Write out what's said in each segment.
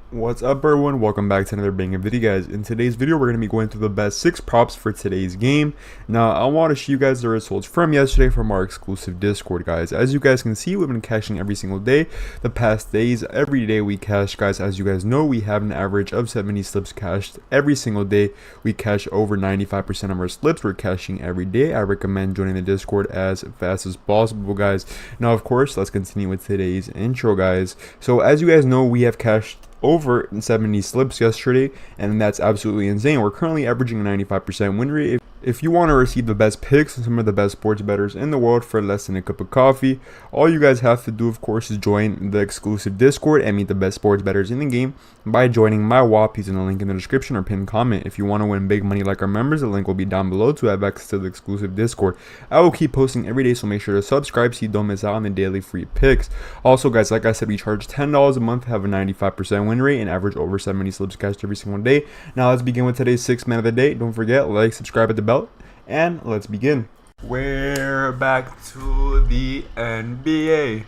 What's up everyone, welcome back to another banger video guys. In today's video we're going to be going through the best 6 props for today's game. Now I want to show you guys the results from yesterday from our exclusive Discord guys. As you guys can see, we've been cashing every single day the past days. Every day we cash guys. As you guys know, we have an average of 70 slips cashed every single day. We cash over 95% of our slips. We're cashing every day. I recommend joining the Discord as fast as possible guys. Now of course, let's continue with today's intro guys. So as you guys know, we have cashed over 70 slips yesterday, and that's absolutely insane. We're currently averaging a 95% win rate. If you want to receive the best picks and some of the best sports bettors in the world for less than a cup of coffee, all you guys have to do of course is join the exclusive Discord and meet the best sports bettors in the game by joining my WAP using the link in the description or pinned comment. If you want to win big money like our members, the link will be down below to have access to the exclusive Discord. I will keep posting every day, so make sure to subscribe so you don't miss out on the daily free picks. Also guys, like I said, we charge $10 a month, have a 95% win rate, and average over 70 slips cashed every single day. Now let's begin with today's 6th man of the day. Don't forget, like, subscribe at the bell, and let's begin. We're back to the NBA,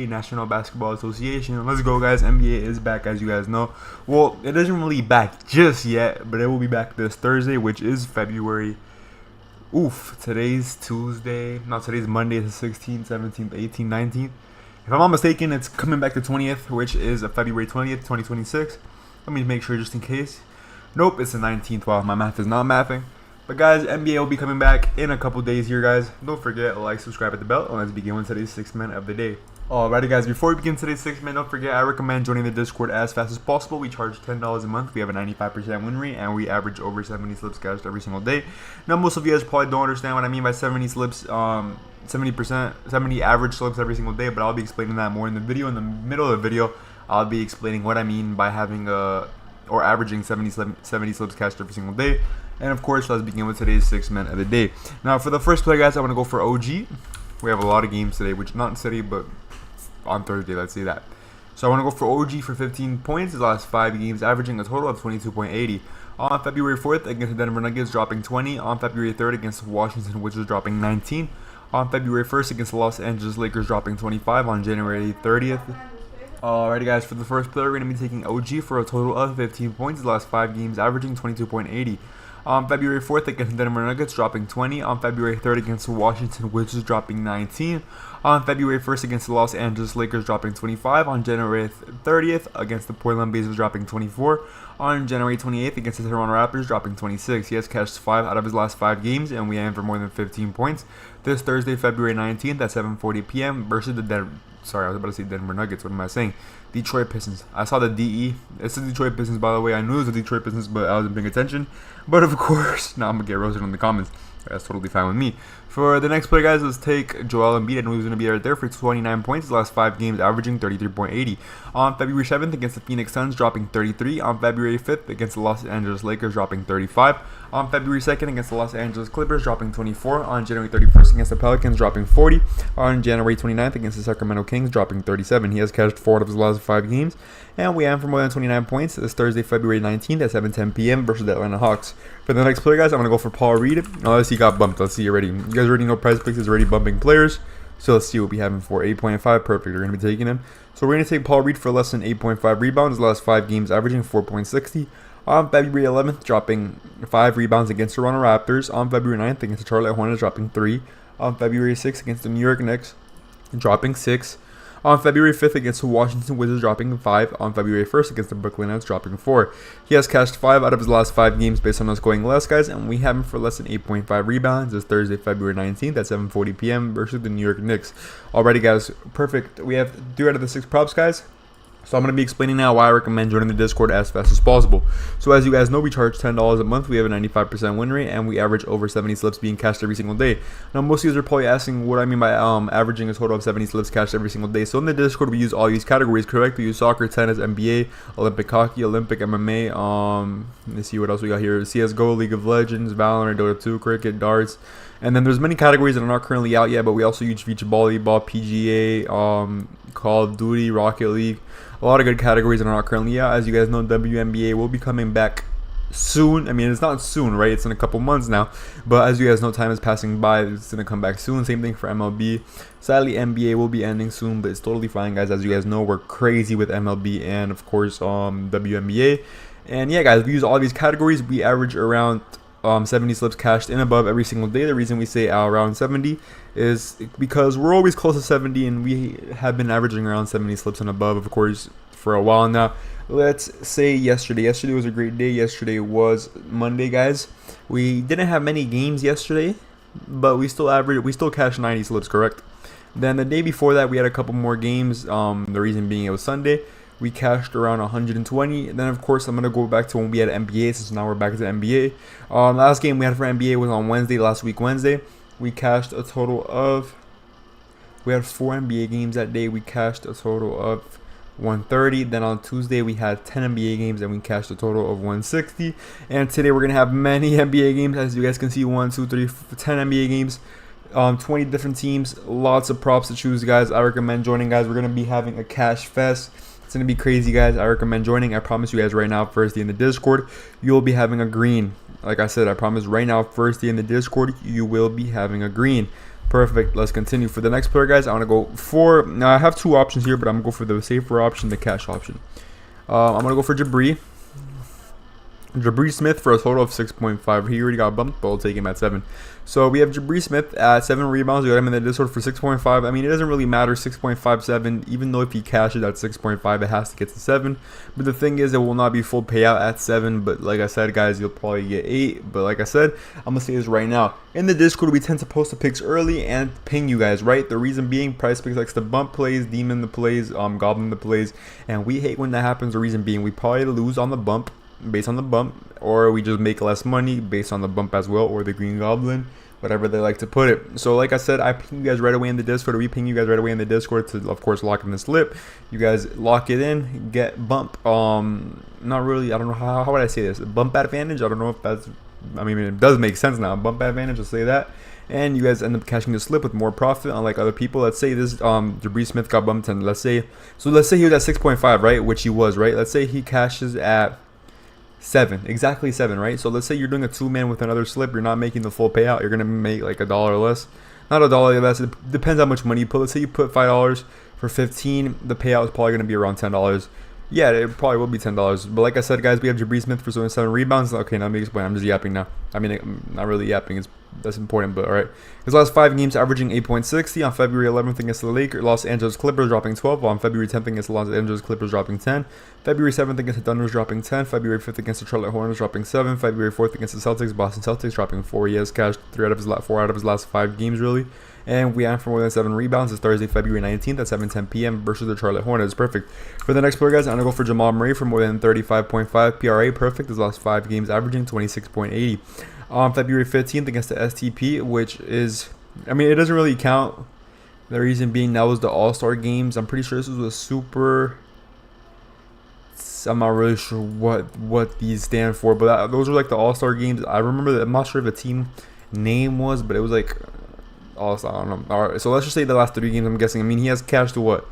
National Basketball Association. Let's go guys. NBA is back, as you guys know. Well, it isn't really back just yet, but it will be back this Thursday, which is February. Today's Tuesday. No, today's Monday, the 16th, 17th, 18th, 19th. If I'm not mistaken, it's coming back the 20th, which is February 20th, 2026. Let me make sure just in case. Nope, it's the 19th. Wow, my math is not mathing. But guys, NBA will be coming back in a couple days here, guys. Don't forget, like, subscribe at the bell, and let's begin with today's 6th man of the day. Alrighty guys, before we begin today's 6th man, don't forget, I recommend joining the Discord as fast as possible. We charge $10 a month. We have a 95% win rate, and we average over 70 slips cashed every single day. Now, most of you guys probably don't understand what I mean by 70 slips, 70 average slips every single day, but I'll be explaining that more in the video. In the middle of the video, I'll be explaining what I mean by having or averaging 70 slips cashed every single day. And of course, let's begin with today's 6th man of the day. Now, for the first play, guys, I want to go for OG. We have a lot of games today, which not today, but on Thursday, let's say that. So I want to go for OG for 15 points. His last 5 games, averaging a total of 22.80. On February 4th, against the Denver Nuggets, dropping 20. On February 3rd, against Washington Wizards, dropping 19. On February 1st, against the Los Angeles Lakers, dropping 25. On January 30th. Alrighty guys, for the first play, we're going to be taking OG for a total of 15 points. His last 5 games, averaging 22.80. On February 4th, against the Denver Nuggets, dropping 20. On February 3rd, against the Washington Wizards, dropping 19. On February 1st, against the Los Angeles Lakers, dropping 25. On January 30th, against the Portland Blazers, dropping 24. On January 28th, against the Toronto Raptors, dropping 26. He has cashed 5 out of his last 5 games, and we aim for more than 15 points. This Thursday, February 19th at 7:40 p.m. versus the Denver Nuggets. What am I saying? Detroit Pistons. I saw the DE. It's the Detroit Pistons, by the way. I knew it was the Detroit Pistons, but I wasn't paying attention. But of course, now I'm going to get roasted in the comments. That's totally fine with me. For the next play, guys, let's take Joel Embiid. I knew he was going to be right there for 29 points. His last 5 games, averaging 33.80. On February 7th, against the Phoenix Suns, dropping 33. On February 5th, against the Los Angeles Lakers, dropping 35. On February 2nd, against the Los Angeles Clippers, dropping 24. On January 31st, against the Pelicans, dropping 40. On January 29th, against the Sacramento Kings, dropping 37. He has cashed 4 out of his last 5 games. And we aim for more than 29 points this Thursday, February 19th at 7:10 p.m. versus the Atlanta Hawks. For the next player, guys, I'm going to go for Paul Reed. Unless he got bumped. Let's see already. You guys already know PrizePicks is already bumping players. So let's see what we have him for. 8.5. Perfect. We're going to be taking him. So we're going to take Paul Reed for less than 8.5 rebounds. His last 5 games, averaging 4.60. On February 11th, dropping 5 rebounds against the Toronto Raptors. On February 9th, against the Charlotte Hornets, dropping 3. On February 6th, against the New York Knicks, dropping 6. On February 5th, against the Washington Wizards, dropping 5. On February 1st, against the Brooklyn Nets, dropping 4. He has cashed 5 out of his last 5 games based on us going less, guys, and we have him for less than 8.5 rebounds this Thursday, February 19th at 7:40 p.m. versus the New York Knicks. Alrighty, guys, perfect. We have 3 out of the 6 props, guys. So I'm going to be explaining now why I recommend joining the Discord as fast as possible. So as you guys know, we charge $10 a month. We have a 95% win rate, and we average over 70 slips being cashed every single day. Now, most of you guys are probably asking what I mean by averaging a total of 70 slips cashed every single day. So in the Discord, we use all these categories, correct? We use soccer, tennis, NBA, Olympic hockey, Olympic MMA. Let's see what else we got here. CSGO, League of Legends, Valorant, Dota 2, cricket, darts. And then there's many categories that are not currently out yet, but we also use beach volleyball, PGA, Call of Duty, Rocket League. A lot of good categories that are not currently out. As you guys know, WNBA will be coming back soon. I mean, it's not soon, right? It's in a couple months now, but as you guys know, time is passing by. It's gonna come back soon. Same thing for MLB. Sadly, NBA will be ending soon, but it's totally fine, guys. As you guys know, we're crazy with MLB and of course WNBA. And yeah, guys, we use all these categories. We average around 70 slips cashed in above every single day. The reason we say around 70 is because we're always close to 70, and we have been averaging around 70 slips and above, of course, for a while now. Let's say yesterday was a great day. Yesterday was Monday, guys. We didn't have many games yesterday, but we still cashed 90 slips, correct? Then the day before that, we had a couple more games. The reason being it was Sunday. We cashed around 120. And then of course I'm gonna go back to when we had NBA, since now we're back to the NBA. Last game we had for NBA was on Wednesday, last week Wednesday. We cashed a total of, we had 4 NBA games that day. We cashed a total of 130. Then on Tuesday we had 10 NBA games and we cashed a total of 160. And today we're gonna have many NBA games, as you guys can see. 1, 2, 3, 10 NBA games, 20 different teams, lots of props to choose, guys. I recommend joining, guys. We're gonna be having a cash fest. It's gonna be crazy, guys. I recommend joining. I promise you guys right now, first day in the Discord, you'll be having a green. Like I said, I promise right now, first day in the Discord, you will be having a green. Perfect. Let's continue. For the next player, guys, I want to go for, now I have 2 options here, but I'm gonna go for the safer option, the cash option. I'm gonna go for Jabri Smith for a total of 6.5. He already got bumped, but we'll take him at 7. So we have Jabri Smith at 7 rebounds. We got him in the Discord for 6.5. I mean, it doesn't really matter, 6.57. Even though if he cashes at 6.5, it has to get to 7. But the thing is, it will not be full payout at 7. But like I said, guys, you'll probably get 8. But like I said, I'm going to say this right now. In the Discord, we tend to post the picks early and ping you guys, right? The reason being, PrizePicks likes to bump plays, demon the plays, goblin the plays. And we hate when that happens. The reason being, we probably lose on the bump, based on the bump, or we just make less money based on the bump as well, or the green goblin, whatever they like to put it. So like I said, I ping you guys right away in the Discord, or we ping you guys right away in the Discord to of course lock in the slip. You guys lock it in, get bump, not really, I don't know how would I say this, bump advantage. I don't know if that's, I mean, it does make sense now, bump advantage, I'll say that. And you guys end up cashing the slip with more profit, unlike other people. Let's say this Jabri Smith got bumped, and let's say he was at 6.5, right, which he was, right? Let's say he cashes at 7, exactly 7, right? So let's say you're doing a 2-man with another slip, you're not making the full payout, you're gonna make like $1 less, not $1 less, it depends how much money you put. Let's say you put $5 for 15, the payout is probably gonna be around $10. Yeah, it probably will be $10. But like I said, guys, we have Jabri Smith for 7 rebounds. Okay, now let me explain. I'm just yapping now. I mean, I'm not really yapping. That's important, but all right. His last 5 games averaging 8.60. On February 11th against the Los Angeles Clippers, dropping 12. On February 10th against the Los Angeles Clippers, dropping 10. February 7th against the Thunders, dropping 10. February 5th against the Charlotte Hornets, dropping 7. February 4th against the Celtics, Boston Celtics, dropping 4. He has cashed 4 out of his last 5 games, really. And we have for more than 7 rebounds. It's Thursday, February 19th at 7:10 p.m. versus the Charlotte Hornets. Perfect. For the next player, guys, I'm going to go for Jamal Murray for more than 35.5 PRA. Perfect. His last 5 games averaging 26.80. On February 15th against the STP, which is, I mean, it doesn't really count. The reason being, that was the All-Star games. I'm pretty sure this was a super, I'm not really sure what these stand for, but those were like the All-Star games. I remember that, I'm not sure if the team name was, but it was like, also, I don't know. All right, so let's just say the last 3 games, I'm guessing. I mean, he has cashed what?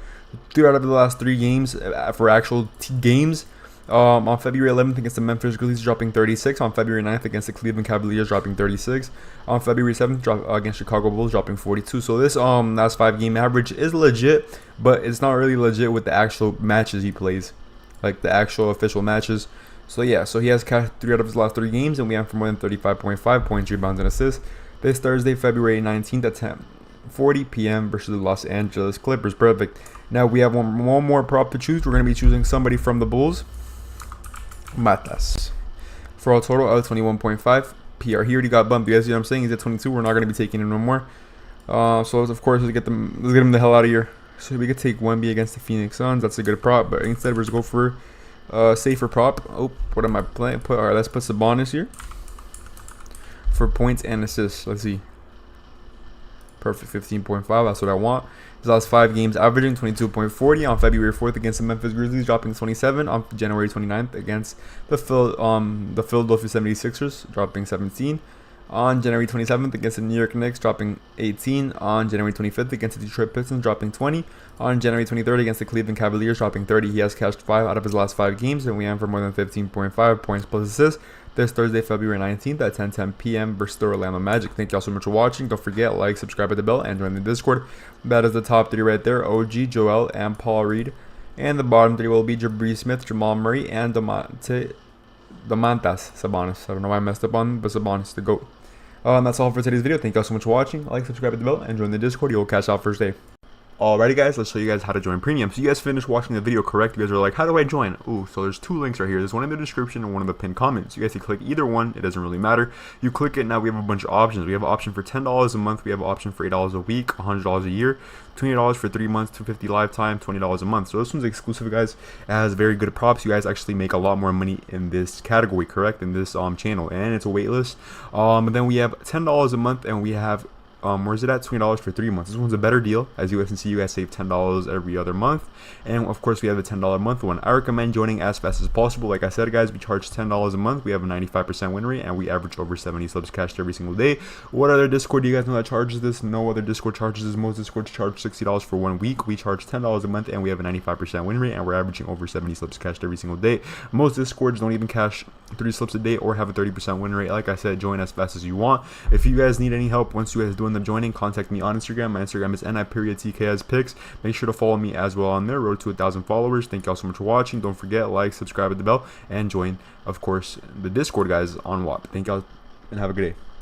3 out of the last 3 games for actual games. On February 11th against the Memphis Grizzlies, dropping 36. On February 9th against the Cleveland Cavaliers, dropping 36. On February 7th against Chicago Bulls, dropping 42. So this last 5 game average is legit, but it's not really legit with the actual matches he plays, like the actual official matches. So yeah, so he has cashed 3 out of his last 3 games, and we have for more than 35.5 points, rebounds, and assists. This Thursday, February 19th at 10:40 p.m. versus the Los Angeles Clippers. Perfect. Now we have one more prop to choose. We're going to be choosing somebody from the Bulls. Matas. For a total of 21.5 PR. He already got bumped. You guys see what I'm saying? He's at 22. We're not going to be taking him no more. So of course, let's get him the hell out of here. So we could take 1B against the Phoenix Suns. That's a good prop. But instead, we're just go for safer prop. Oh, what am I playing? All right, let's put Sabonis here for points and assists. Let's see. Perfect. 15.5. That's what I want. His last 5 games averaging 22.40. On February 4th against the Memphis Grizzlies, dropping 27. On January 29th against the Philadelphia 76ers, dropping 17. On January 27th against the New York Knicks, dropping 18. On January 25th against the Detroit Pistons, dropping 20. On January 23rd against the Cleveland Cavaliers, dropping 30. He has cashed 5 out of his last 5 games, and we have for more than 15.5 points plus assists. this Thursday, February 19th at 10:10 p.m. versus the Orlando Magic. Thank y'all so much for watching. Don't forget, like, subscribe, hit the bell, and join the Discord. That is the top 3 right there: OG, Joel, and Paul Reed. And the bottom 3 will be Jabri Smith, Jamal Murray, and Domantas Sabonis. I don't know why I messed up on, but Sabonis, the GOAT. And that's all for today's video. Thank y'all so much for watching. Like, subscribe, hit the bell, and join the Discord. You'll catch out first day. Alrighty guys, let's show you guys how to join premium. So you guys finished watching the video, correct? You guys are like, how do I join? Ooh, so there's 2 links right here. There's one in the description and one in the pinned comments. You guys can click either one. It doesn't really matter. You click it, now we have a bunch of options. We have an option for $10 a month. We have an option for $8 a week, $100 a year, $20 for 3 months, $250 lifetime, $20 a month. So this one's exclusive, guys. It has very good props. You guys actually make a lot more money in this category, correct? In this channel, and it's a wait list. And then we have $10 a month, and we have where's it at? $20 for 3 months. This one's a better deal. As you guys can see, you guys save $10 every other month. And of course, we have the $10 a month one. I recommend joining as fast as possible. Like I said, guys, we charge $10 a month. We have a 95% win rate, and we average over 70 subs cashed every single day. What other Discord do you guys know that charges this? No other Discord charges this. Most Discords charge $60 for 1 week. We charge $10 a month, and we have a 95% win rate, and we're averaging over 70 subs cashed every single day. Most Discords don't even cash 3 slips a day or have a 30% win rate. Like I said, join as fast as you want. If you guys need any help once you guys do end up joining, contact me on Instagram. My Instagram is nbaprizepicks. Make sure to follow me as well on there. Road to 1,000 followers. Thank y'all so much for watching. Don't forget, like, subscribe, hit the bell, and join, of course, the Discord, guys, on WAP. Thank y'all and have a good day.